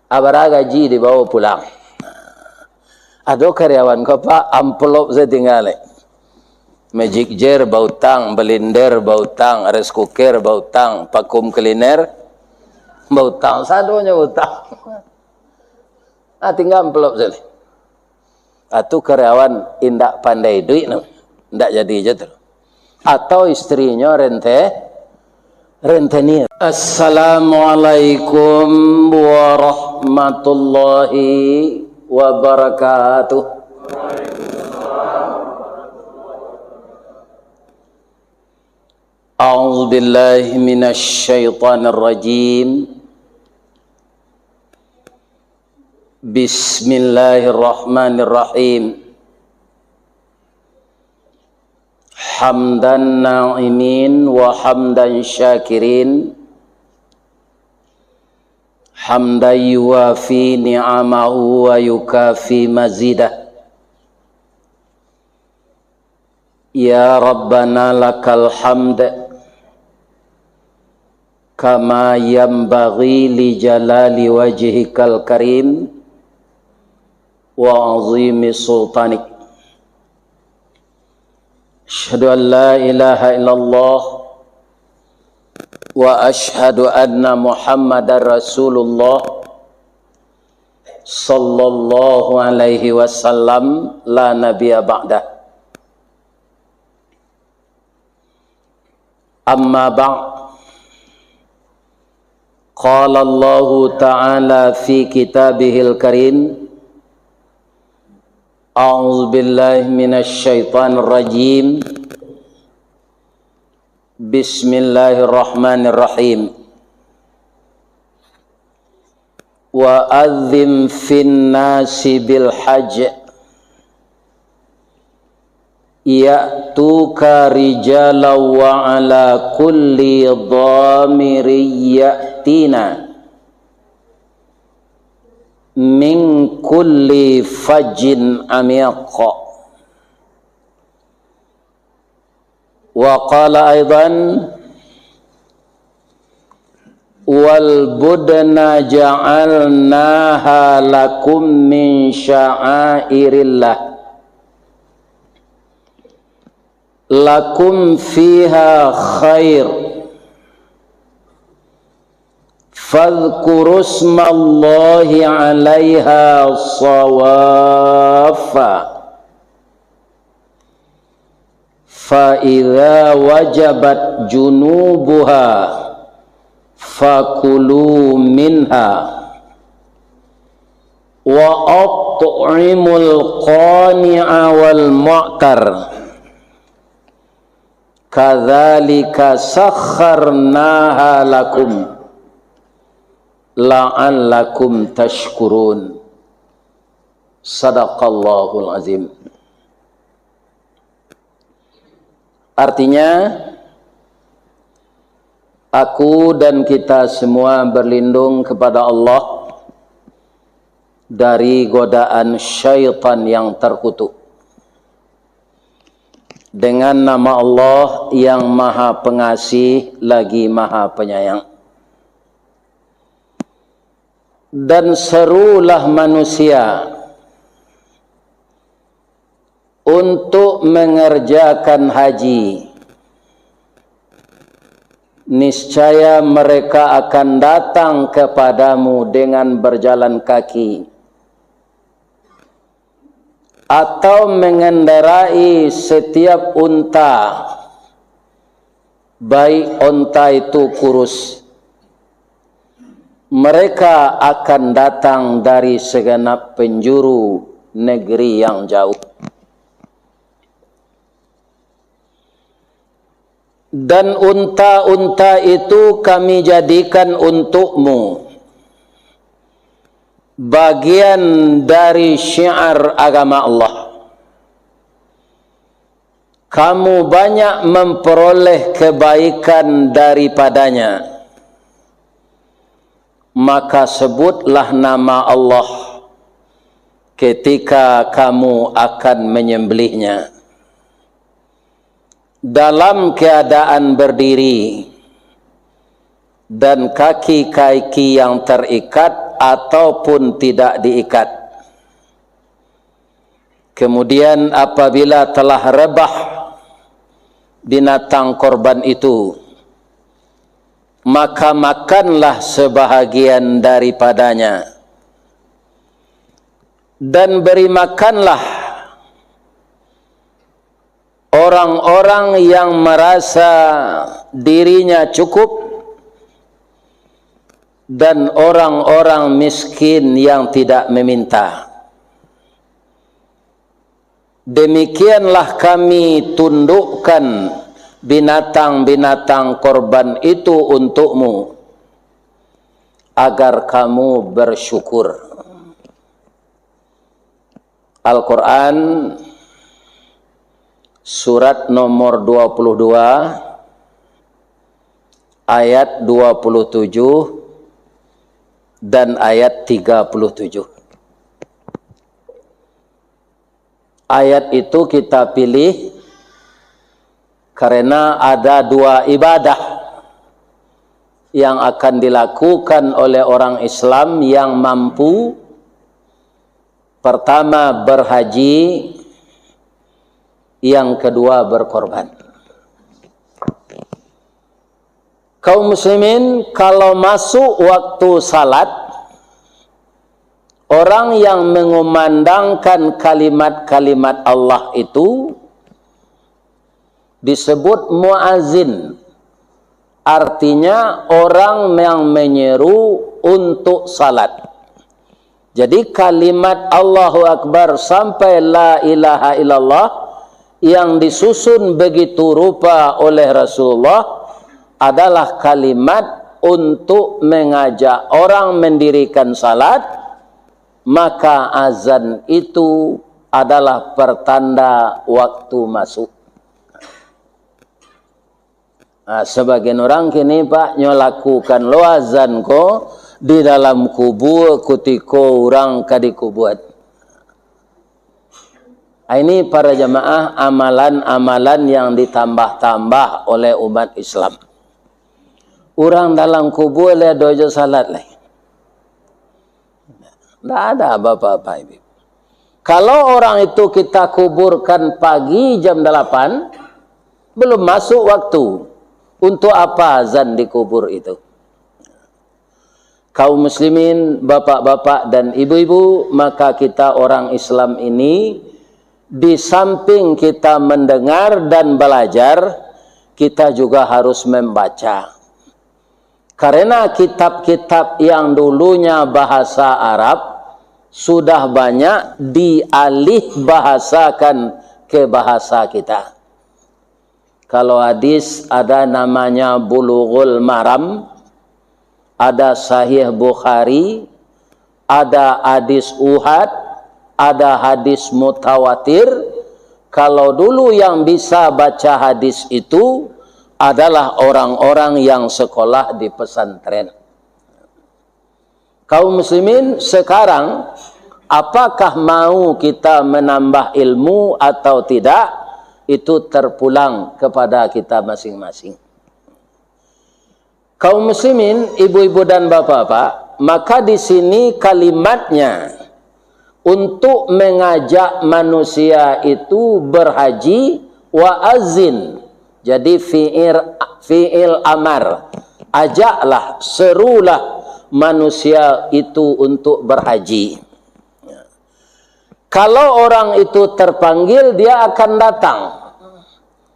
Abara gaji dibawa pulang. Ada karyawan ko pak, amplop saya tinggal. Magic jar bautang, blender bautang, rice cooker bautang, vacuum cleaner bautang, sadonya bautang. Tinggal amplop saya. Atau karyawan indak pandai duit, indak jadi aja. Atau istrinya rentenir. Assalamualaikum warahmatullahi wabarakatuh. A'udzu billahi minasy syaithanir rajim. Bismillahirrahmanirrahim. Hamdan na'imin wa hamdan syakirin, hamdan yuwafi ni'amahu wa yukafi mazidah. Ya Rabbana lakal hamd kama yanbaghi li jalali wajhikal karim wa azimi sultanik. Asyhadu an la ilaha illallah wa asyhadu anna Muhammadar Rasulullah sallallahu alaihi wasallam la nabiyya ba'dah. Amma ba'd. Qala Allah ta'ala fi kitabihil karim. A'udzu billahi minasy syaithanir rajim. Bismillahirrahmanirrahim. Wa adzim fin nasi bil hajj ya'tuka rijalan wa ala kulli dhamirin ya'tina min kulli fajjin amiq. Wa qala aidan wal budna ja'alnaha lakum min sya'airillah lakum fiha khair fadhkuru ismallahi 'alaiha sawafa fa idza wajabat junubuha fakulu minha wa at'imul qani'a wal mu'tar kadzalika sakharnaha lakum la'allakum tashkurun. Sadaqallahul azim. Artinya, aku dan kita semua berlindung kepada Allah dari godaan syaitan yang terkutuk. Dengan nama Allah yang Maha Pengasih lagi Maha Penyayang. Dan serulah manusia untuk mengerjakan haji. Niscaya mereka akan datang kepadamu dengan berjalan kaki atau mengendarai setiap unta, baik unta itu kurus. Mereka akan datang dari segenap penjuru negeri yang jauh. Dan unta-unta itu kami jadikan untukmu bagian dari syiar agama Allah. Kamu banyak memperoleh kebaikan daripadanya. Maka sebutlah nama Allah ketika kamu akan menyembelihnya dalam keadaan berdiri dan kaki-kaki yang terikat ataupun tidak diikat. Kemudian apabila telah rebah binatang korban itu, maka makanlah sebahagian daripadanya, dan beri makanlah orang-orang yang merasa dirinya cukup dan orang-orang miskin yang tidak meminta. Demikianlah kami tundukkan binatang-binatang korban itu untukmu, agar kamu bersyukur. Al-Quran surat nomor 22 ayat 27 dan ayat 37. Ayat itu kita pilih karena ada dua ibadah yang akan dilakukan oleh orang Islam yang mampu. Pertama berhaji, yang kedua berkorban. Kaum muslimin, kalau masuk waktu salat, orang yang mengumandangkan kalimat-kalimat Allah itu disebut muazzin. Artinya orang yang menyeru untuk salat. Jadi kalimat Allahu Akbar sampai la ilaha illallah yang disusun begitu rupa oleh Rasulullah adalah kalimat untuk mengajak orang mendirikan salat. Maka azan itu adalah pertanda waktu masuk. Nah, sebagian orang kini Pak nyolakukan lo azan ko di dalam kubur kutiko orang kadikubuat. Ini para jamaah amalan-amalan yang ditambah-tambah oleh umat Islam. Orang dalam kubur le dojo salat leh. Tidak ada apa-apa. Kalau orang itu kita kuburkan pagi jam 8, belum masuk waktu. Untuk apa azan dikubur itu? Kaum muslimin, bapak-bapak dan ibu-ibu, maka kita orang Islam ini, di samping kita mendengar dan belajar, kita juga harus membaca. Karena kitab-kitab yang dulunya bahasa Arab sudah banyak dialih bahasakan ke bahasa kita. Kalau hadis ada namanya Bulughul Maram, ada Sahih Bukhari, ada hadis Uhad, ada hadis mutawatir. Kalau dulu yang bisa baca hadis itu adalah orang-orang yang sekolah di pesantren. Kaum muslimin sekarang, apakah mau kita menambah ilmu atau tidak, itu terpulang kepada kita masing-masing. Kaum muslimin, ibu-ibu dan bapak-bapak, maka di sini kalimatnya untuk mengajak manusia itu berhaji wa azin. Jadi fi'il amar. Ajaklah, serulah manusia itu untuk berhaji. Kalau orang itu terpanggil, dia akan datang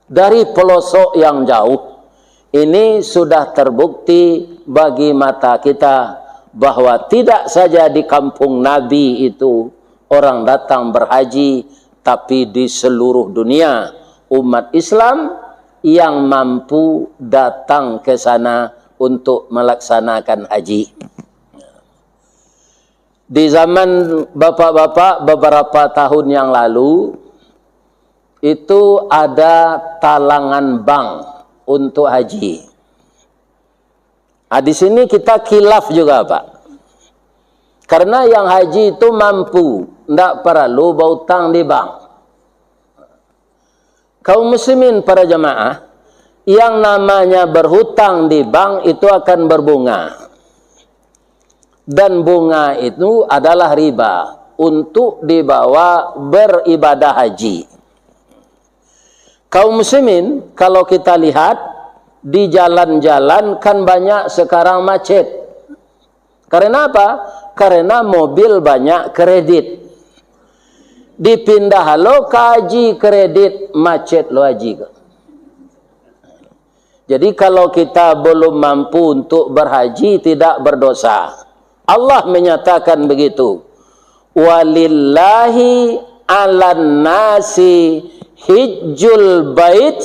dari pelosok yang jauh. Ini sudah terbukti bagi mata kita bahwa tidak saja di kampung Nabi itu orang datang berhaji, tapi di seluruh dunia umat Islam yang mampu datang ke sana untuk melaksanakan haji. Di zaman bapak-bapak beberapa tahun yang lalu, itu ada talangan bank untuk haji. Nah, di sini kita khilaf juga Pak. Karena yang haji itu mampu, tidak perlu berhutang di bank. Kaum muslimin para jamaah, yang namanya berhutang di bank itu akan berbunga. Dan bunga itu adalah riba untuk dibawa beribadah haji. Kaum muslimin, kalau kita lihat di jalan-jalan kan banyak sekarang macet. Karena apa? Karena mobil banyak kredit. Dipindah lo ke haji kredit, macet lo haji. Jadi kalau kita belum mampu untuk berhaji tidak berdosa. Allah menyatakan begitu. Walillahi 'alan nasi hijjul bait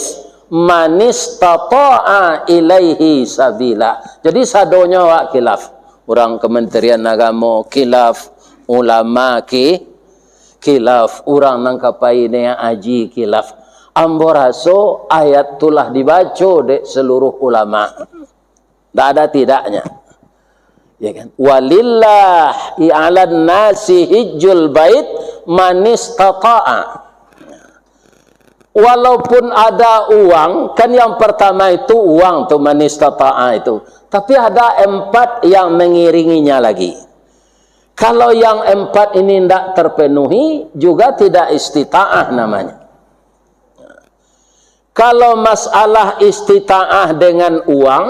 man istata'a ilaihi sabila. Jadi sadonya wa khilaf. Orang Kementerian Agama khilaf, ulama khilaf, orang nangkapai ni haji khilaf. Ambo raso ayat tulah dibaca dek seluruh ulama. Tak ada tidaknya. Ya kan? Walillahi 'alan nasi hijjul bait man istata'a. Walaupun ada uang, kan yang pertama itu uang tu man istata'a itu. Tapi ada 4 yang mengiringinya lagi. Kalau yang 4 ini tidak terpenuhi, juga tidak istita'ah namanya. Kalau masalah istita'ah dengan uang,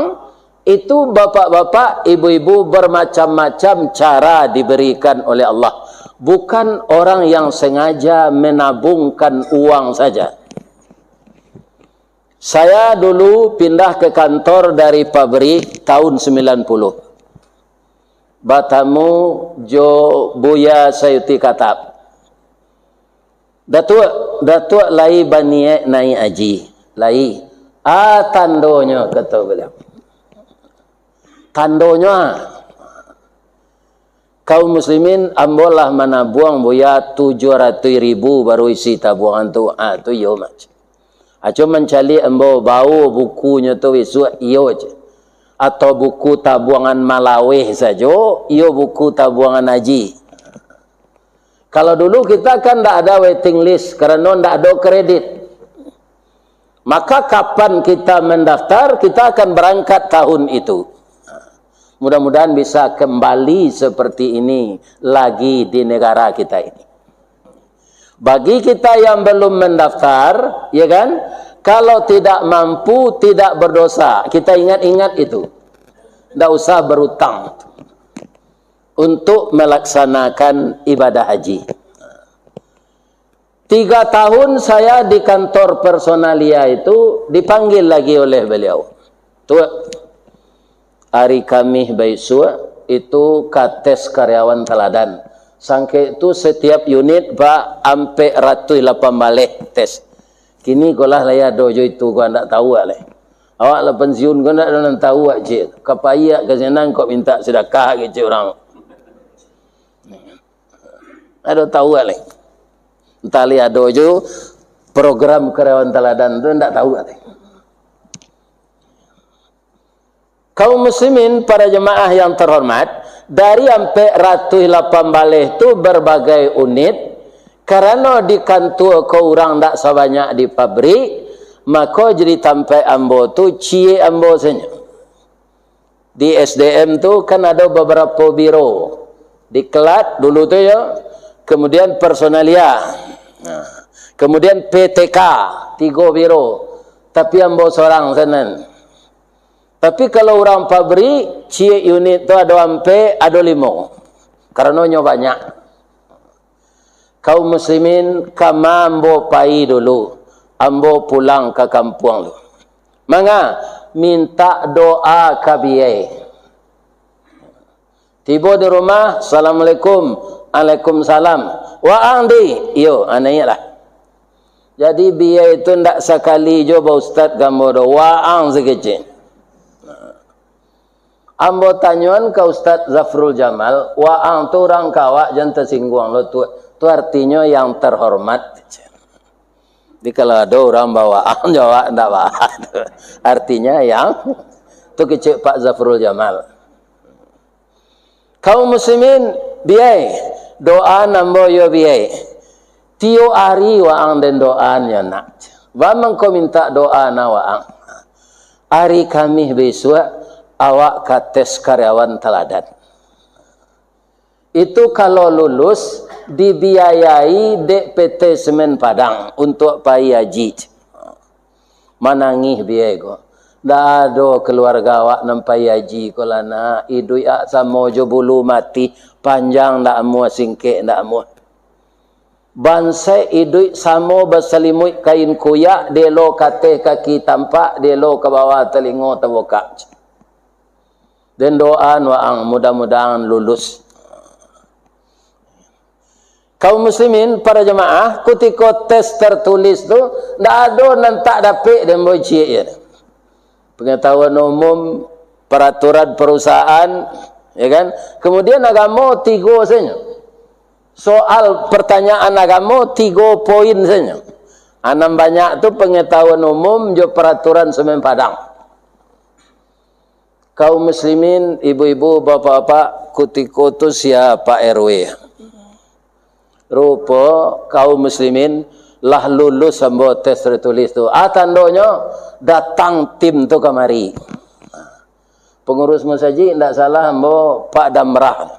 itu bapak-bapak, ibu-ibu bermacam-macam cara diberikan oleh Allah. Bukan orang yang sengaja menabungkan uang saja. Saya dulu pindah ke kantor dari pabrik tahun 90. Batamu Jo Buya Sayuti Katab. Datuk lai baniye nai aji. Lai. Tandonya kata beliau. Tandonya. Kaum muslimin ambolah mana buang buya 700,000 baru isi tabungan tu. Tu yo macam. Cuma mencari ambo bau bukunya tu isu iyo je. Atau buku tabungan Malawih saja, iyo buku tabungan haji. Kalau dulu kita kan tidak ada waiting list karena tidak ada kredit. Maka kapan kita mendaftar, kita akan berangkat tahun itu. Mudah-mudahan bisa kembali seperti ini lagi di negara kita ini. Bagi kita yang belum mendaftar, ya kan? Kalau tidak mampu, tidak berdosa. Kita ingat-ingat itu. Tidak usah berutang untuk melaksanakan ibadah haji. 3 tahun saya di kantor personalia itu dipanggil lagi oleh beliau. Tua, hari Kamis Baisua itu kates karyawan teladan. Sangke itu setiap unit pak ampe ratus 8 balik tes. Kini kolah laya dojo itu kau tak tahu aleh. Awak lah pensiun kau tak tahu aje. Kapaya kesenang kau minta sedekah ke orang. Ada tahu aleh. Entah lihat dojo program karyawan teladan tu tak tahu aleh. Kaum muslimin para jemaah yang terhormat, dari sampai ratus 8 balik itu berbagai unit. Karena di kantor kau orang tak sebanyak di pabrik, maka jadi sampai ambo tu cie ambo saja. Di SDM tu kan ada beberapa biro. Di Kelat dulu tu ya, kemudian personalia, kemudian PTK 3 biro. Tapi ambo seorang sana. Tapi kalau orang pabrik, cie unit tu ada sampai ada 5. Karena banyak. Kaum muslimin kama ambo pai dulu. Ambo pulang ke kampung lu. Manga minta doa ke biai. Tiba di rumah, Assalamualaikum, Waalaikumsalam. Wa andi, yo anaknya lah. Jadi biai itu ndak sekali coba ustaz gambar wa ang sekecil. Ambo tanyuan ke Ustaz Zafrul Jamal, waang tu orang kawak jangan tersinggung lo tu artinya yang terhormat. Jadi kalau ada orang bawa jawab ndak bawa. Artinya yang tu kecil Pak Zafrul Jamal. Kaum muslimin biai doa nambo yo biai. Tio hari waang dan doanya nak. Wa mangko minta doa na waang. Hari Khamis besok awak kates karyawan teladan. Itu kalau lulus dibiayai dek PT Semen Padang untuk pai haji. Manangih biaya ko. Dah ada keluarga awak nampai haji ko lana idui ak samo jo bulu mati panjang ndak amu singkek ndak amu. Bansai idui samo berselimut kain kuyak delo kate kaki tampak delo ke bawah telingo terbuka. Dan doa waang mudah-mudahan lulus. Kaum muslimin para jemaah ketika tes tertulis tu ndak ada nan tak dapat dan boci ya. Pengetahuan umum, peraturan perusahaan, ya kan? Kemudian agama 3 saja. Soal pertanyaan agama 3 poin saja. Anam banyak tu pengetahuan umum jo peraturan Semen Padang. Kaum muslimin, ibu-ibu, bapak-bapak, ketika tu siapa RW? Rupa kaum muslimin lah lulus sambo tes tertulis tu. Tandanya datang tim tu kemari. Pengurus masjid ndak salah ambo Pak Damrah.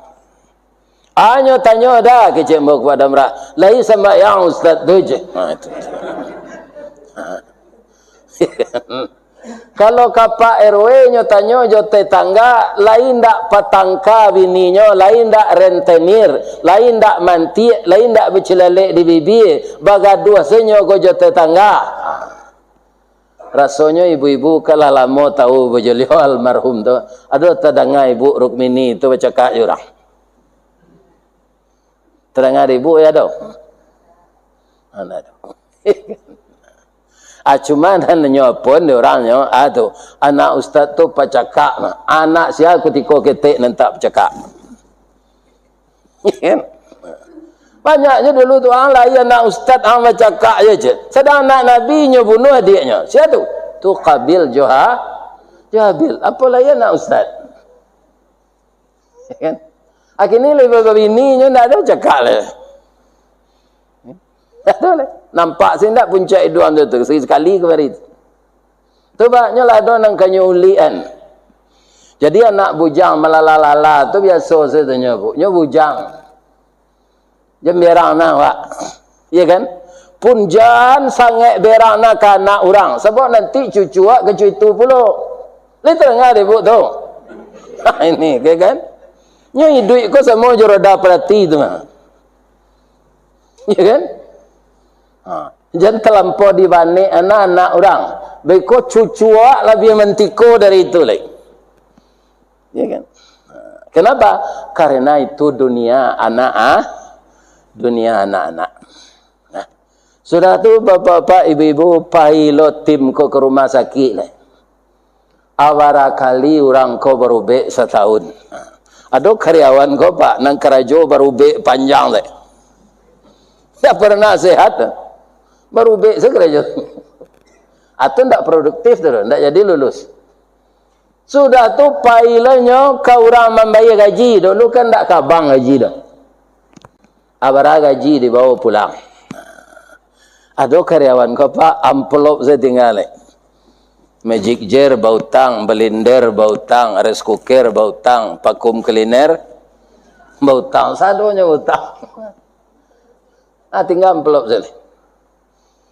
Anyo tanya dah ke cik mbok Pak Damrah. Lai sembahyang Ustaz tu je. Itu. Kalau kapa RW nyo tanyo jo tetangga lain ndak patangka bininya, lain ndak rentenir, lain ndak manti, lain ndak bercelalek di bibi, bagaduh senyo go jo tetangga. Rasanya ibu-ibu kalau lama tahu bojolio almarhum tu, ada terdengar ibu Rukmini tu bercakap jurang. Terdengar ibu ya do. Ana do. Cuma dan nyopon dia orangnya tu anak ustaz tu pacakak anak sia ketika ketik nanti pacakak. Banyaknya dulu tu orang lain anak ustaz orang pacakak je. Sedang anak nabi nya bunuh adiknya. Siapa tu? Tu Qabil Jabil. Apa lain anak ustaz? Kan? Akhirnya lebih bini nya ndak ada cakap lah. Tak ada lah. Nampak saya tak puncak iduan tu sekali kemarin. Tu banyak lah ada nang kanyulian. Jadi anak bujang melalala tu biasa saya tanya bu. Nya bujang. Jam berang na wak. Ya kan? Pun jan sangat berang na ke anak orang. Sebab nanti cucu wak ke cucu pula. Li tengah dia bu tu. Ini kan? Nya hidup ko semua joroda perhati tu mah. Ya kan? Jangan terlampau dibanding anak-anak orang. Beko cucu lebih mentiko dari itu lagi. Ya kan? Kenapa? Karena itu dunia anak-anak. Nah, sudah tu bapak-bapak, ibu-ibu, pilot tim ko ke rumah sakit lah. Awara kali orang ko berubek setahun. Ada karyawan ko pak, nang kerajo berubek panjang lah. Tak pernah sehat. Baru baik segera je. Atau tak produktif tu, tak jadi lulus. Sudah tu pilotnya kau orang membayar gaji. Dulu kan tak kabang gaji dah. Abara gaji dibawa pulang. Ada karyawan kau pak, amplop saya tinggal. Magic jar bautang, blender bautang, rice cooker bautang, vacuum cleaner bautang, sadonya bautang. Tinggal amplop saya.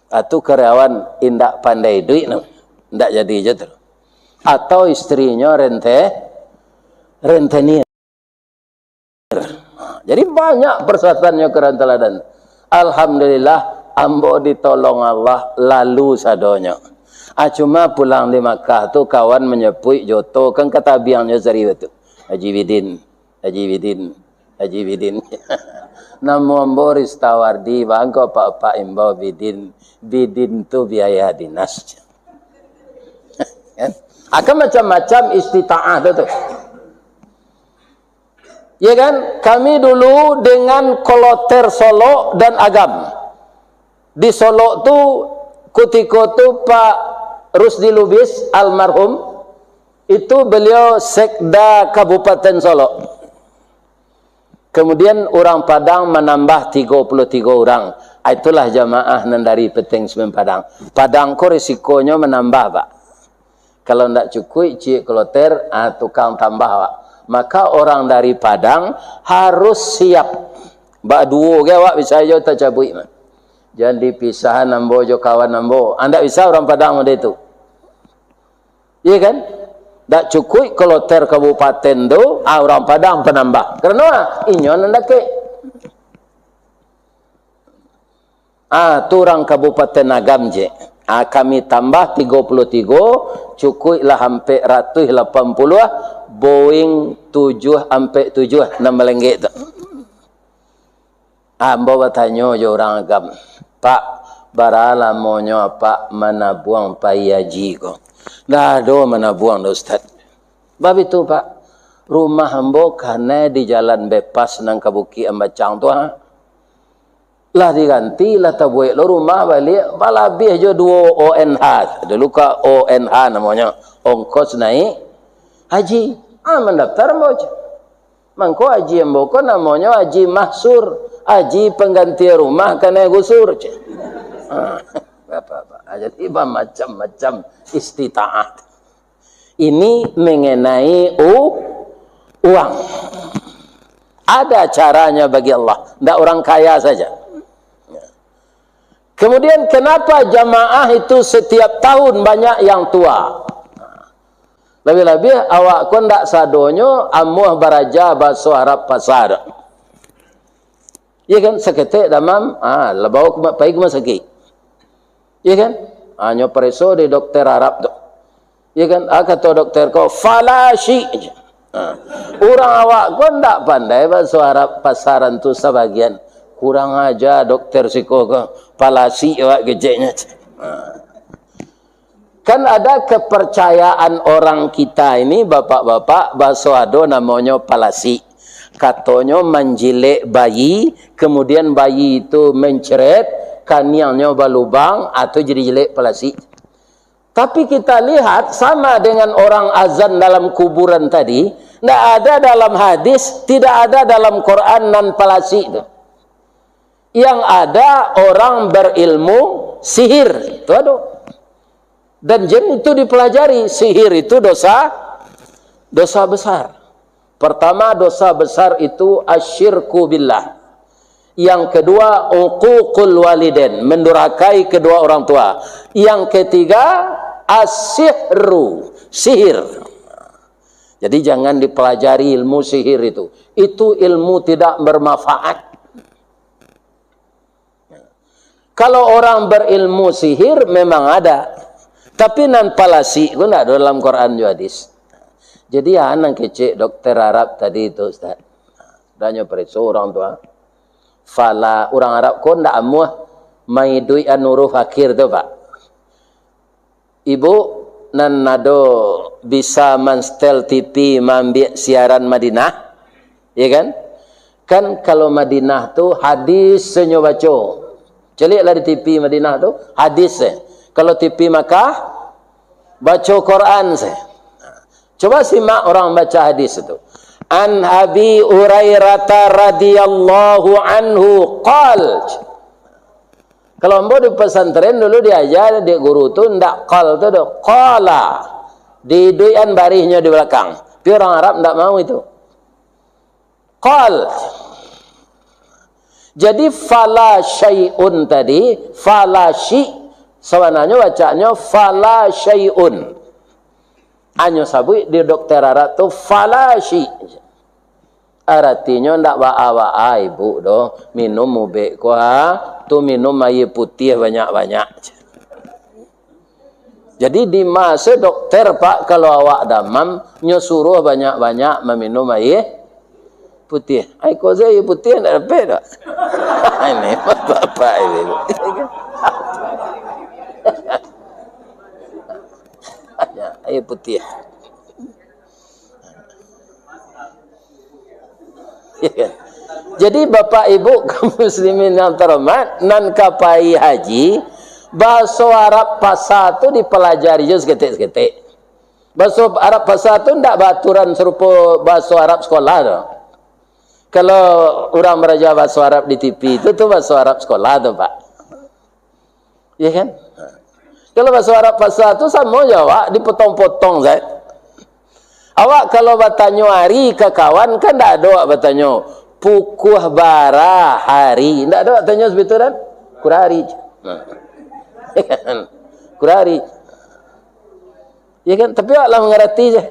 Atau karyawan indak pandai duit no. Ndak jadi je tu. Atau istrinya rentenir. Jadi banyak persoalannya ke teladan. Alhamdulillah ambo ditolong Allah lalu sadonya. Cuma pulang di Makkah tu kawan menyepui joto kan kata biangnya seri itu. Haji Bidin. Namo Boris Tawardi bangko Pak Imbau Bidin tu biaya dinas. Akan macam-macam istita'ah tu. Ya kan? Kami dulu dengan Koloter Solo dan Agam. Di Solo tu ketika tu Pak Rusdi Lubis almarhum itu beliau sekda Kabupaten Solo. Kemudian orang Padang menambah 33 orang. Itulah jamaah dari Peteng Semen Padang. Padang ko risikonya menambah pak. Kalau ndak cukup, cik kloter, tukang tambah, Pak. Maka orang dari Padang harus siap. Bak dua ke, Pak, bisa aja tak cabut. Jangan dipisah nambo jo kawan nambo. Anda bisa orang Padang ada itu. Iya kan? Tak cukup kloter kabupaten tu, orang Padang penambah. Kerana inyon anda ke. Tu orang kabupaten Agam je. Kami tambah 33, cukuplah hampir 180, Boeing 7 sampai 7 nama lenggek tu. Ambo bertanya je orang Agam, Pak, baralah monyo Pak mana buang payaji ko. Dah ada mana buang dah Ustaz. Bab itu Pak, rumah ambo kana di jalan bebas nang kabuki ambacang tu lah diganti lah tabuik lo rumah balik balabih je 2 ONH dulu ka ONH namanya ongkos naik haji mendaftar ambo je mangko haji ambo ko namanya haji mahsur, haji pengganti rumah kena gusur je. Bapak jadi macam-macam istitaat ini mengenai uang. Ada caranya bagi Allah, tidak orang kaya saja. Kemudian kenapa jamaah itu setiap tahun banyak yang tua? Lebih-lebih awak kon ndak sadonyo amuh baraja bahasa Arab pasar. Iya kan seketik damam lebau pai ke masaki. Iya kan? Nyo preso di dokter Arab tu. Iya kan? Kata dokter ko falashi. Orang awak kon ndak pandai bahasa Arab pasaran tu sebagian. Kurang aja dokter siko ke palasi awak gejeknya. Kan ada kepercayaan orang kita ini bapak-bapak bahasa ado namanya palasi. Katanya menjilek bayi, kemudian bayi itu menceret, kaniangnya balubang atau jadi jelek palasi. Tapi kita lihat sama dengan orang azan dalam kuburan tadi, tidak ada dalam hadis, tidak ada dalam Quran dan palasi itu. Yang ada orang berilmu sihir itu ada, dan jin itu dipelajari. Sihir itu dosa besar. Pertama dosa besar itu asyirku billah. Yang kedua uququl walidain, mendurhakai kedua orang tua. Yang ketiga as-sihru, sihir. Jadi jangan dipelajari ilmu sihir itu ilmu tidak bermanfaat. Kalau orang berilmu sihir memang ada, tapi nan palasi itu tidak ada dalam Quran juga hadis. Jadi anak kecil dokter Arab tadi itu Ustaz, danya periksa orang tua. Fala orang Arab kau tidak amuh maidui anuru fakir tu Pak. Ibu nan nado bisa manstel TV mambil siaran Madinah, ya kan? Kan kalau Madinah tu hadis senyo baca. Celiklah di TV Madinah tu hadis se. Kalau TV Makkah baca Quran se. Coba simak orang baca hadis itu. An Abi Hurairah radhiyallahu anhu qal. Kalau ambo di pesantren dulu diajar di guru tu ndak qal tu do qala. Di duian barisnya di belakang. Tapi orang Arab ndak mau itu. Qal. Jadi fala syai'un tadi, fala syi' sebenarnya bacanya fala syai'un. Anyo sabui di dokter Arab tu fala syi'. Artinya ndak ba'a ibu do minum mubek ko tu minum air putih banyak-banyak. Jadi di masa dokter Pak kalau awak damam nyo suruh banyak-banyak meminum air putih. Ai ko air putih ndak dapat dak. Ini bapak ini. Air putih. Jadi bapak ibu kaum muslimin yang terhormat, nan kapai haji bahasa Arab pasar tu dipelajari je seketik-seketik. Bahasa Arab pasar tu ndak baturan serupa bahasa Arab sekolah tu. Kalau orang belajar bahasa Arab di TV itu tu bahasa Arab sekolah tu Pak. Ya kan? Kalau bahasa Arab pasal tu sama je awak, dipotong-potong saya. Awak kalau bertanya hari ke kawan, kan tak ada awak bertanya pukul bara hari. Tak ada awak tanya sebetul kan? Kurari. Kurari. Ya kan? Tapi awaklah mengerti je.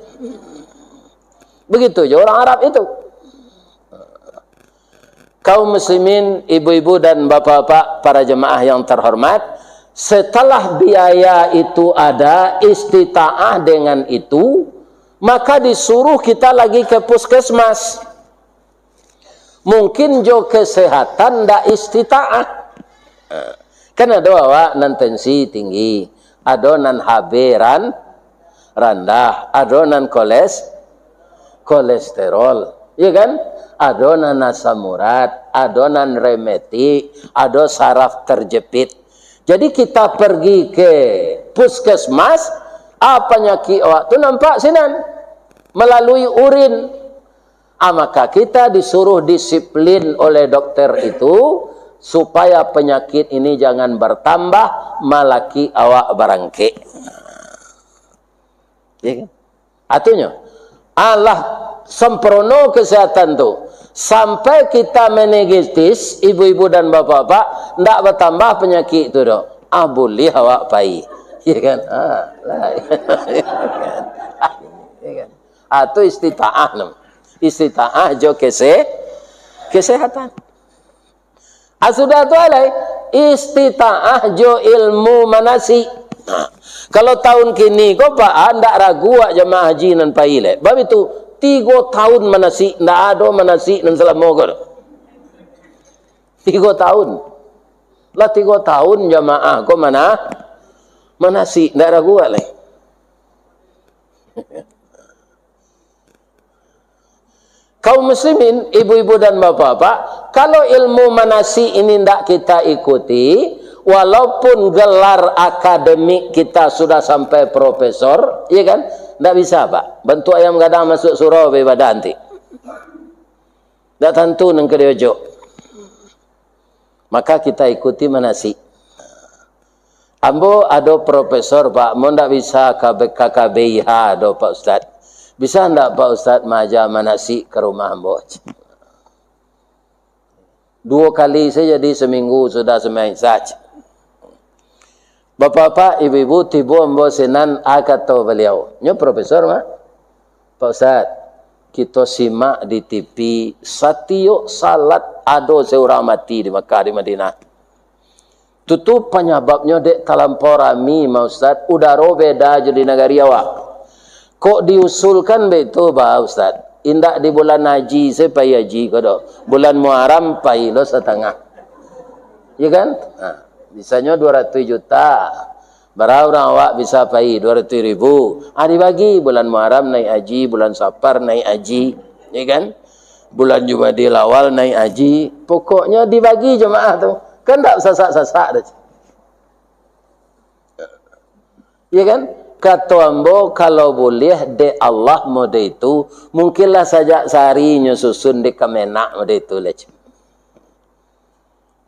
Begitu je orang Arab itu. Kaum muslimin, ibu-ibu dan bapak-bapak, para jemaah yang terhormat, setelah biaya itu ada, istita'ah dengan itu, maka disuruh kita lagi ke puskesmas. Mungkin jo kesehatan ndak istita'ah. Kan ada awak nan tensi tinggi, ada nan HB rendah, ada nan kolesterol, ya kan? Ada nan asam urat, ada nan rematik, ada saraf terjepit. Jadi kita pergi ke puskesmas, apa penyakit awak tu nampak sinan melalui urin. Maka kita disuruh disiplin oleh dokter itu supaya penyakit ini jangan bertambah, malaki awak barangke. Ya kan? Artinya Allah sempurna kesehatan tu sampai kita menegetis, ibu-ibu dan bapak-bapak, ndak bertambah penyakit tu dah. Boleh awak pai. Ya kan? Ya kan? Itu istita'ah nam. Istita'ah jo kesehatan. Sudah tu alai istita'ah jo ilmu manasi. Kalau tahun kini kau pak ndak ragu jemaah haji nan pai le. Bab itu 3 tahun manasi, ndak ada manasi nan selama kau. 3 tahun. Lah 3 tahun jemaah kau mana manasi ndak ragu le. Kaum muslimin, ibu-ibu dan bapak-bapak, kalau ilmu manasi ini tidak kita ikuti, walaupun gelar akademik kita sudah sampai profesor, ya kan? Tidak bisa, Pak. Bentuk ayam gadang masuk surau ibadah nanti. Tidak tentu nang kediojo. Maka kita ikuti manasi. Ambo ada profesor, Pak. Mau tidak bisa KKBIH, ada Pak Ustaz. Bisa enggak Pak Ustaz maja manasi ke rumah ambo? 2 kali saja di seminggu sudah semain saja. Bapak-bapak, ibu-ibu, tiba ambo senan kata beliau. Nya profesor mah. Pak Ustaz, kita simak di TV satio salat ado seorang mati di Makkah di Madinah. Tutup penyebabnya dek talampau rami, Pak Ustaz. Udara beda jadi negari awak. Kok diusulkan begitu Pak Ustaz? Indak di bulan haji, saya pai haji kodo. Bulan Muharram pai lo setengah. Ya kan? Nah, bisanya 200 juta. Berapa orang awak bisa pai 200 ribu. Dibagi bulan Muharram naik haji, bulan Safar naik haji, ya kan? Bulan Jumadil awal naik haji. Pokoknya dibagi jemaah tu. Kan tak sasak-sasak dah. Ya kan? Kata ambo kalau boleh de Allah mode itu mungkinlah saja sehari nyusun de Kemenak mode itu leh.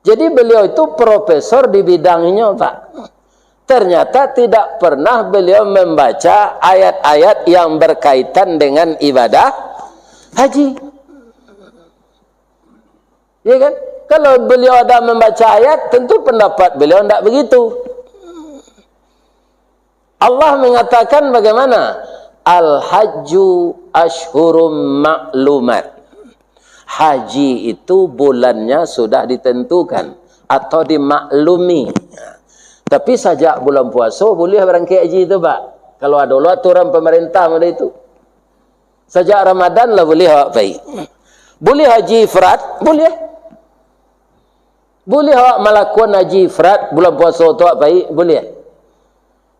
Jadi beliau itu profesor di bidangnya Pak. Ternyata tidak pernah beliau membaca ayat-ayat yang berkaitan dengan ibadah haji. Ya kan? Kalau beliau ada membaca ayat tentu pendapat beliau tidak begitu. Allah mengatakan bagaimana? Al-hajju ashhurum ma'lumat. Haji itu bulannya sudah ditentukan atau dimaklumi. Tapi sejak bulan puasa boleh berangkat haji itu, Pak. Kalau ada aturan pemerintah pada itu. Sejak Ramadan lah boleh awak pergi. Boleh haji ifrat? Boleh. Boleh awak melakukan haji ifrat bulan puasa tu awak pergi? Boleh.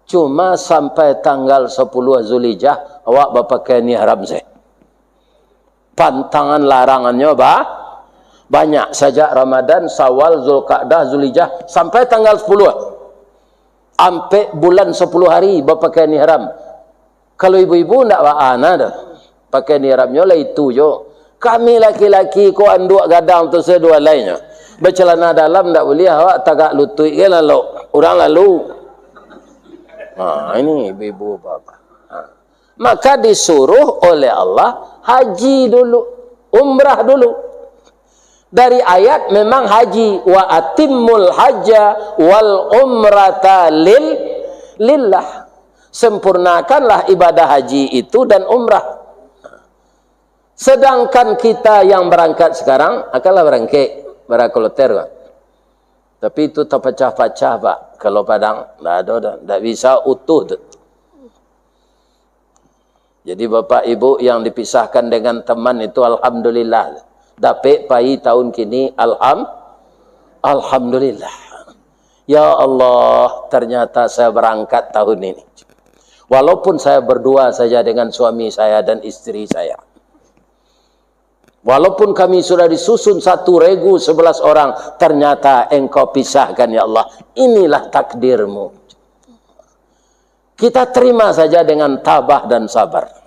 Cuma sampai tanggal 10 Zulhijjah awak berpakaian ihram saya. Pantangan larangannya banyak. Sejak Ramadan, Syawal, Zulqa'dah, Zulhijjah sampai tanggal 10. Sampai bulan 10 hari berpakaian ihram. Kalau ibu-ibu tidak ana dah. Pakaian ihramnya lah itu jo. Kami laki-laki ko anduk gadang tu sedua lainnya. Bercelana dalam tak boleh awak tagak lutut ke lalu. Orang lalu. Ini ibu-ibu bapak. Maka disuruh oleh Allah haji dulu, umrah dulu. Dari ayat memang haji, wa atimmul hajja wal umrata lillah. Sempurnakanlah ibadah haji itu dan umrah. Sedangkan kita yang berangkat sekarang akanlah berangkat berakoloter. Tapi itu terpecah-pecah Pak. Kalau Padang tidak bisa utuh. Jadi Bapak Ibu yang dipisahkan dengan teman itu alhamdulillah. Dapat pai tahun kini alhamdulillah. Ya Allah, ternyata saya berangkat tahun ini. Walaupun saya berdua saja dengan suami saya dan istri saya. Walaupun kami sudah disusun 1.011 orang, ternyata engkau pisahkan ya Allah. Inilah takdirmu. Kita terima saja dengan tabah dan sabar.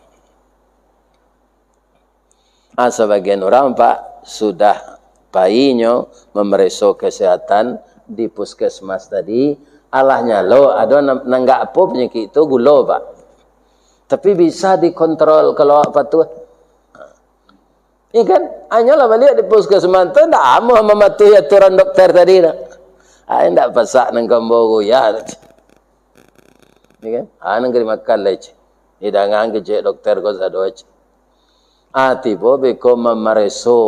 Sebagian orang Pak sudah bayinya memeriksa kesehatan di puskesmas tadi. Allahnya lo ada nanggak apa penyakit itu gula Pak. Tapi bisa dikontrol kalau apa tuh. Ikan hanyalah balik di puskesmas tu ndak amu mematuhi aturan dokter tadi nak. Ndak pasak nang gambar ya. Ikan nang kiri makan leci. Hidangan ke dokter ko sadoch. Tiba beko memereso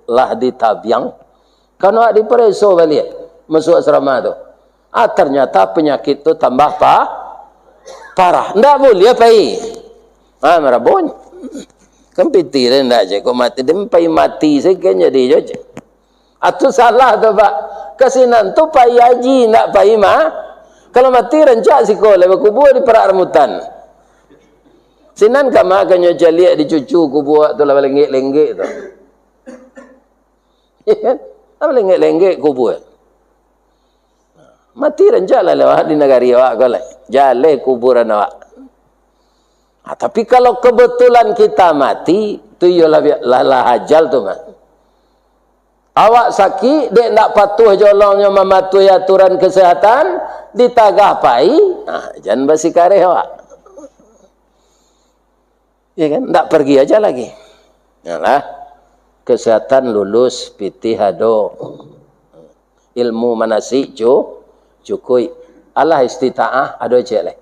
lah di tabiang. Kalau di pereso balik masuk asrama tu. Ternyata penyakit tu tambah parah. Ndak boleh pai. Merabon. Kempiti dah ndak je kau mati dempai mati sekenya dia je. Atu salah tu Pak. Kesinan tu pai haji ndak pai kalau mati rancak siko lepas kubur di perak rambutan. Sinan kama kanyo jaliak di cucu kubur tu lah lenggek-lenggek tu. Ya kan? Apa lenggek-lenggek kubur. Mati rancak lah lewat di negara awak kau lah. Jale kuburan awak. Tapi kalau kebetulan kita mati, tu ialah hajal tu Mas. Awak sakit, dek nak patuh jolongnya mematuhi aturan kesehatan, ditagah pai, jangan bersikarih awak. Ya kan? Tak pergi aja lagi. Yalah, kesehatan lulus, pitih hado, ilmu manasik cukui. Allah istita'ah, ado cek leh.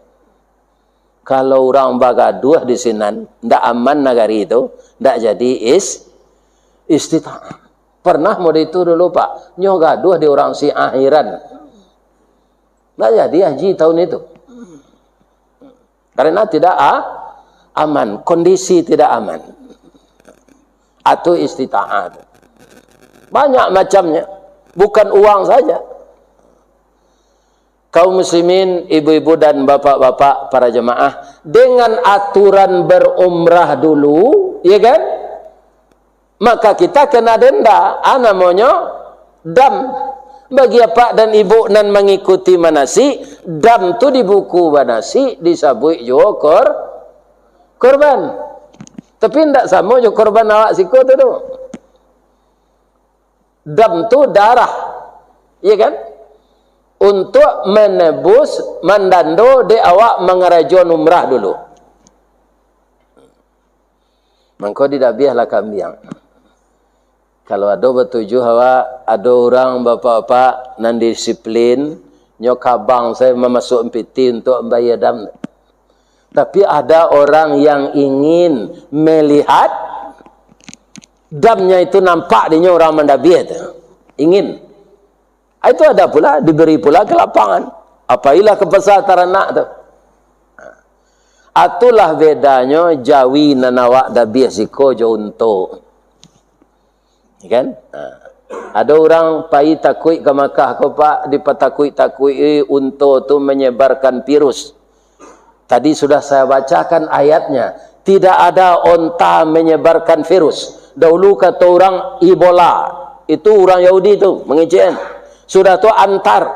Kalau orang bagaduh di sinan, ndak aman negari itu, ndak jadi istita'ah. Pernah mode itu dulu Pak, nyoh gaduh di orang si akhiran. Ndak jadi haji tahun itu. Karena tidak aman, kondisi tidak aman. Atau istita'ah. Banyak macamnya, bukan uang saja. Kaum muslimin, ibu-ibu dan bapak-bapak para jemaah, dengan aturan berumrah dulu, ya kan? Maka kita kena denda, namanya dam. Bagi bapak dan ibu nan mengikuti manasik, dam tu di buku manasik disabui jo korban. Tapi ndak sama jo korban awak siko tu. Dam tu darah, ya kan? Untuk menebus mandando de awak mengerajon umrah dulu. Mangko tidak biarlah kambing. Kalau ada bertujuh awak, ada orang bapak-bapak nan disiplin, nyokabang saya memasuk MPT untuk membayar dam. Tapi ada orang yang ingin melihat damnya itu nampak dinya orang mendabih itu. Ingin. Itu ada pula, diberi pula ke lapangan. Apailah ke pasar taranak tu. Atulah bedanya jawi nanawak dabih siko jo unto. Kan? Ada orang pai takui ke Makkah ko Pak, dipatakui unto tu menyebarkan virus. Tadi sudah saya bacakan ayatnya. Tidak ada onta menyebarkan virus. Dahulu kata orang Ebola. Itu orang Yahudi tu mengejek. Sudah tu antar.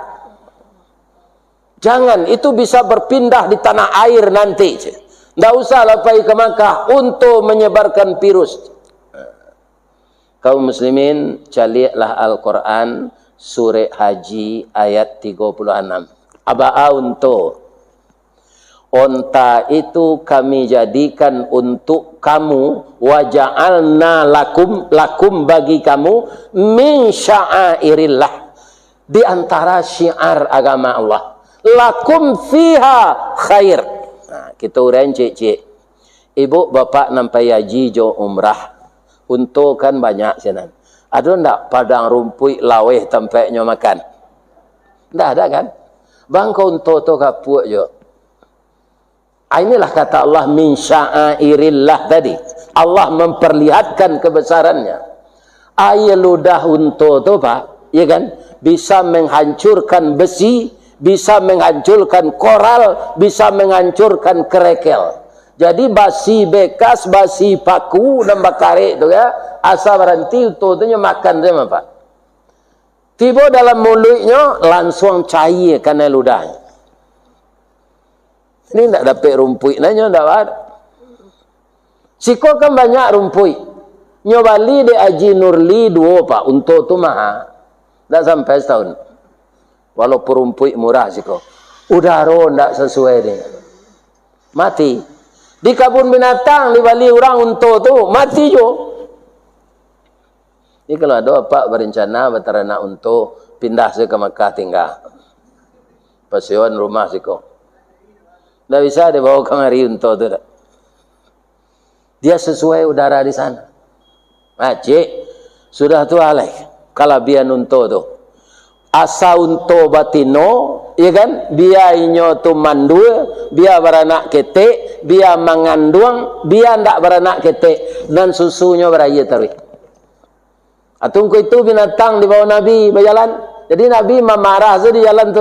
Jangan, itu bisa berpindah di tanah air nanti. Tidak usah lapai ke Makkah untuk menyebarkan virus. Kaum muslimin, caliaklah Al-Quran, surah Haji ayat 36. Aba'a untuk. Onta itu kami jadikan untuk kamu, waja'alna lakum bagi kamu min sya'airillah, di antara syiar agama Allah. Lakum fiha khair. Nah, kita urang cik-cik. Ibu bapak nampai haji jo umrah. Untuk kan banyak sinan. Ada ndak padang rumput laweh tempatnya makan? Ndak ada kan? Bangko untuk tu kapuk jo. Inilah kata Allah min sya'airillah tadi. Allah memperlihatkan kebesarannya. Ayat ludah untuk tu pak, ya kan? Bisa menghancurkan besi, bisa menghancurkan koral, bisa menghancurkan kerekel. Jadi basi bekas, basi paku dan bakare itu ya, asal berhenti untuk tu makan sama pak. Tiba dalam mulutnya langsung cair karena ludahnya. Ini tak dapat rumput nanya tak ada. Siko kan banyak rumput. Nyobali de Haji Nurli 2 pak untuk tu mahal. Tak sampai setahun. Walaupun rumput murah siko. Udara tak sesuai dengan. Mati. Di kebun binatang di Bali orang untuk tu mati jo. Ini kalau ada pak berencana berternak untuk pindah ke Makkah tinggal. Pasion rumah siko. Tak bisa dibawa kemari untuk tu. Dia sesuai udara di sana. Cik, sudah tu alai. Kalau biar untuk tu. Asa untuk batino, ya kan? Biar inyo tu mandul, biar beranak ketek, biar mengandung, biar ndak beranak ketek. Dan susunya beraya terus. Atungku itu binatang di bawah Nabi berjalan. Jadi Nabi memarah di jalan tu.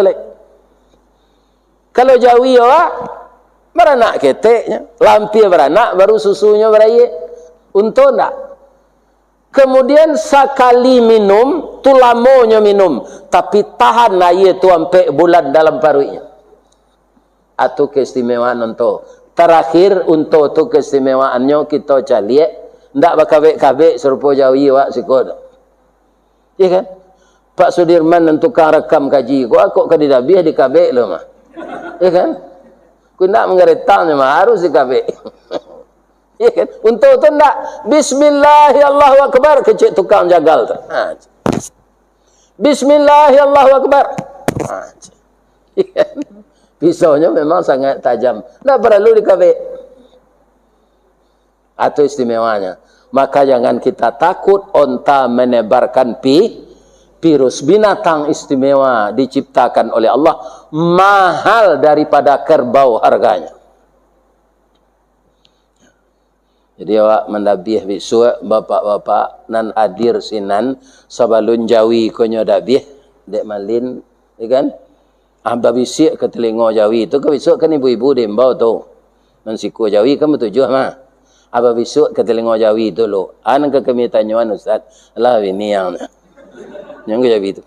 Kalau Jawi beranak keteknya, lampir beranak, baru susunya beraya. Untuk tak? Kemudian sekali minum, tu lamonya minum. Tapi tahan air tu sampai bulan dalam paruhnya. Itu keistimewaan untuk. Terakhir untuk tu keistimewaannya kita caliak. Tak berkabik-kabik serupa Jawi wak sikot. Ya kan? Pak Sudirman dan tukang rekam kaji. Kok kadidabih dikabik lo mah. Ya kan? Kau nak mengeretangnya mah harus dikabik. Ya kan? Untuk tu nak Bismillahirrahmanirrahim kecik tukang jagal tu. Bismillahirrahmanirrahim. Ya kan? Pisaunya memang sangat tajam. Tak perlu dikabik. Itu istimewanya. Maka jangan kita takut onta menebarkan virus. Binatang istimewa diciptakan oleh Allah, mahal daripada kerbau harganya. Jadi awak mendabih bisu bapak-bapak nan hadir sinan sabalun Jawi konyo dabih dek malin, ya kan? Amba bisik ke telinga Jawi tu ke besok kan ibu-ibu dembau tu. Nan siku Jawi kan bertujuh mah. Aba besok ke telinga Jawi tu lo. An ke kami tanyuan ustaz. Lah ini yang ke Jawi tu.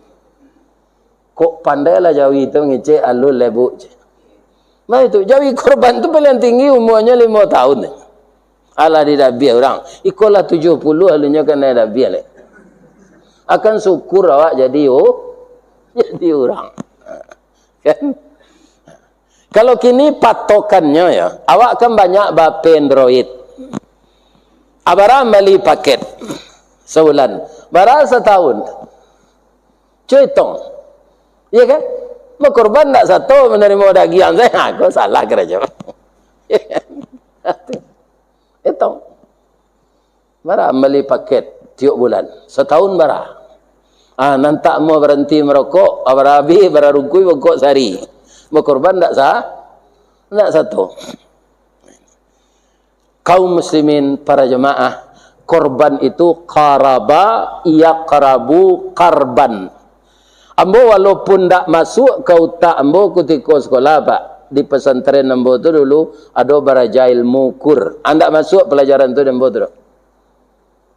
Kok pandailah Jawi tu ngecek alul lebu. Nah itu Jawi korban tu paling tinggi umurnya 5 tahun. Alah di dabiah orang. Ikolah 70 alunya kena dabiah le. Akan syukur awak jadi orang. Kan? Kalau kini patokannya ya, awak kan banyak bape Android. Abara beli paket sebulan, bara setahun. Cuitong. Iya kan? Mau korban tak satu menerima dagian saya, aku salah kerja. Iya kan? Itu. Bara beli paket tiap bulan, setahun bara. Nanti mau berhenti merokok, abarabi, bararungkui, bongkok sehari. Mau korban tak sah? Tak satu. Kaum muslimin, para jemaah, korban itu qaraba, yaqrabu qarban. Ambo walaupun tak masuk ke utak ambo ketika sekolah pak, di pesantren ambo tu dulu ada baraja ilmu kur. Anda masuk pelajaran tu ambo tu.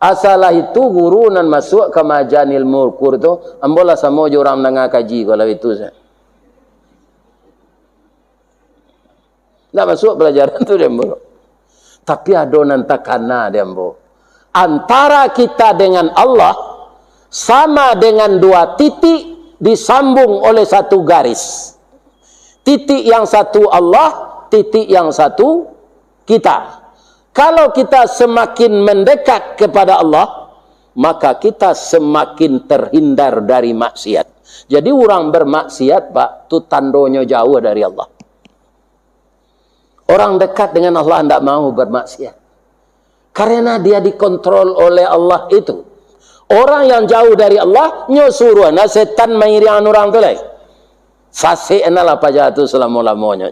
Asalah itu guru nan masuk ke majan ilmu kur tu, ambo lah sama je orang menengah kaji kalau itu saya. Tak masuk pelajaran tu ambo. Tapi ada nan takana ambo. Antara kita dengan Allah sama dengan dua titik disambung oleh satu garis. Titik yang satu Allah, titik yang satu kita. Kalau kita semakin mendekat kepada Allah, maka kita semakin terhindar dari maksiat. Jadi orang bermaksiat, Pak, itu tandanya jauh dari Allah. Orang dekat dengan Allah tidak mau bermaksiat. Karena dia dikontrol oleh Allah itu. Orang yang jauh dari Allah, nyuruh setan mairian orang tu lah. Sasi enalah pajatu selama-lamanya.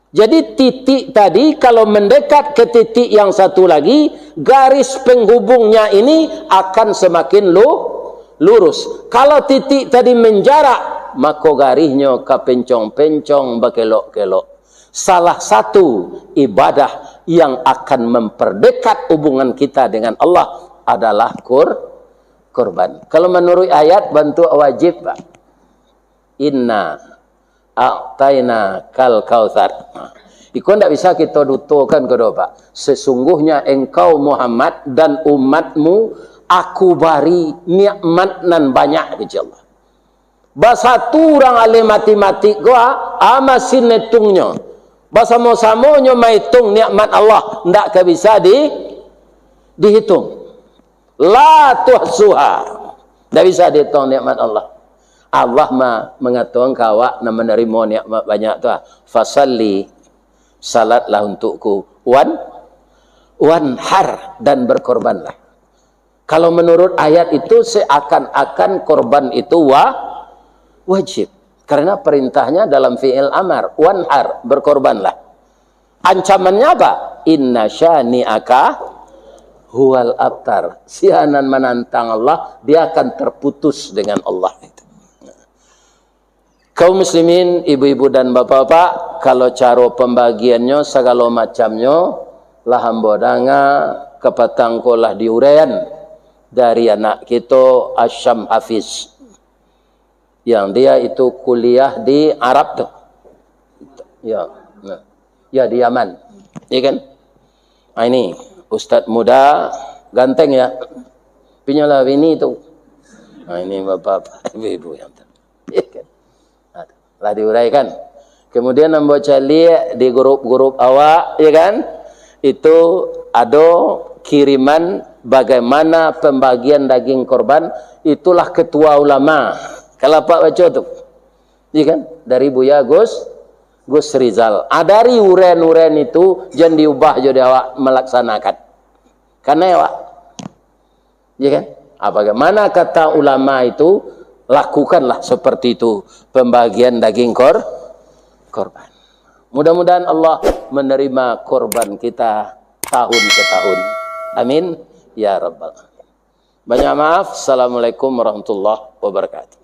Jadi titik tadi kalau mendekat ke titik yang satu lagi, garis penghubungnya ini akan semakin lurus. Kalau titik tadi menjarak, maka garisnya kepencong-pencong, berkelok-kelok. Salah satu ibadah yang akan memperdekat hubungan kita dengan Allah adalah kurban. Kalau menurut ayat, bantu wajib, Pak. Inna a'taina kal kautsar. Itu tidak bisa kita dutukan kedua, Pak. Sesungguhnya engkau Muhammad dan umatmu aku bari nikmat nan banyak kepada Allah. Bahasa tu orang ahli matematik gua amasin netungnya. Bahasa mau-samonya maitung nikmat Allah tidak bisa dihitung. La tuhsuha. Tidak bisa dihitung nikmat Allah. Allah mengatakan kawak nak menerima nikmat banyak tu. Fasalli, salatlah untukku. Wanhar, dan berkorbanlah. Kalau menurut ayat itu seakan-akan korban itu wajib. Karena perintahnya dalam fi'il amar. Wanhar, berkorbanlah. Ancamannya apa? Inna syani'aka huwal abtar. Sianan menantang Allah, dia akan terputus dengan Allah. Kaum muslimin, ibu-ibu dan bapak-bapak, kalau cara pembagiannya segala macamnya, lah hambodanga kepatangkolah diuraian dari anak kita Asyam Hafiz, yang dia itu kuliah di Arab tuh, ya di Yaman, ya kan? Nah, ini Ustadz muda ganteng ya, pinyalah ini itu. Nah, ini bapak ibu-ibu yang ya kan? Lah diuraikan. Kemudian membaca lihat di grup-grup awak, ya kan? Itu ada kiriman bagaimana pembagian daging korban. Itulah ketua ulama. Kalau Pak baca tu, ya kan? Dari Buya Gus Rizal. Dari uren-uren itu jangan diubah jadi awak melaksanakan. Karena awak, ya kan? Bagaimana kata ulama itu? Lakukanlah seperti itu pembagian daging korban. Mudah-mudahan Allah menerima korban kita tahun ke tahun. Amin ya rabbal alamin. Banyak maaf. Assalamualaikum warahmatullahi wabarakatuh.